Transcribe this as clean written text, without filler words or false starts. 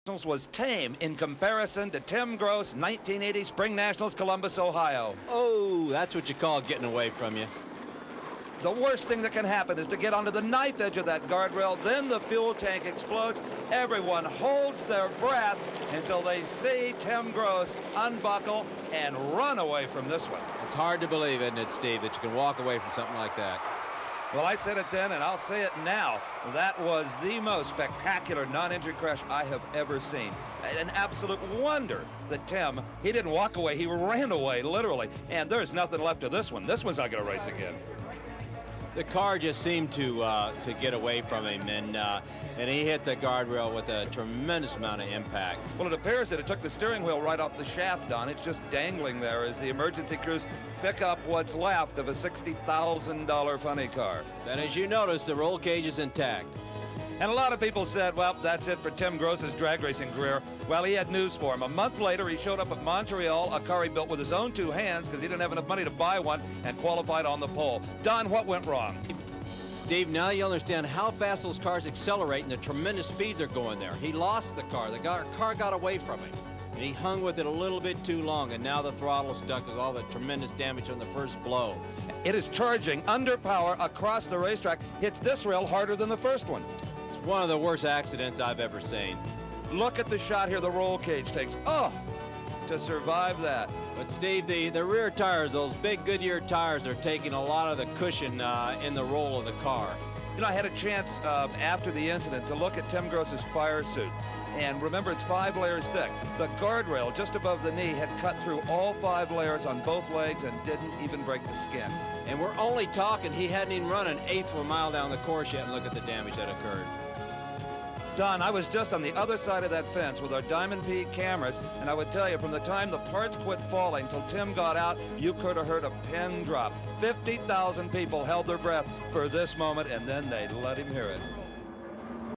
was tame in comparison to Tim Grose, 1980 Spring Nationals, Columbus, Ohio. Oh, that's what you call getting away from you. The worst thing that can happen is to get onto the knife edge of that guardrail, then the fuel tank explodes. Everyone holds their breath until they see Tim Grose unbuckle and run away from this one. It's hard to believe, isn't it, Steve, that you can walk away from something like that. Well, I said it then, and I'll say it now. That was the most spectacular non-injury crash I have ever seen. An absolute wonder that Tim, he didn't walk away, he ran away, literally. And there's nothing left of this one. This one's not going to race again. The car just seemed to get away from him, and he hit the guardrail with a tremendous amount of impact. Well, it appears that it took the steering wheel right off the shaft, Don. It's just dangling there as the emergency crews pick up what's left of a $60,000 funny car. And as you notice, the roll cage is intact. And a lot of people said, well, that's it for Tim Grose's drag racing career. Well, he had news for him. A month later, he showed up at Montreal, a car he built with his own two hands because he didn't have enough money to buy one, and qualified on the pole. Don, what went wrong? Steve, now you understand how fast those cars accelerate and the tremendous speed they're going there. He lost the car. The car got away from him, and he hung with it a little bit too long, and now the throttle's stuck with all the tremendous damage on the first blow. It is charging under power across the racetrack. Hits this rail harder than the first one. It's one of the worst accidents I've ever seen. Look at the shot here the roll cage takes. Oh, to survive that. But Steve, the rear tires, those big Goodyear tires, are taking a lot of the cushion in the roll of the car. You know, I had a chance after the incident to look at Tim Grose's fire suit. And remember, it's 5 layers thick. The guardrail just above the knee had cut through all 5 layers on both legs and didn't even break the skin. And we're only talking, he hadn't even run an eighth of a mile down the course yet, and look at the damage that occurred. Don, I was just on the other side of that fence with our Diamond P cameras, and I would tell you, from the time the parts quit falling till Tim got out, you could have heard a pin drop. 50,000 people held their breath for this moment, and then they let him hear it.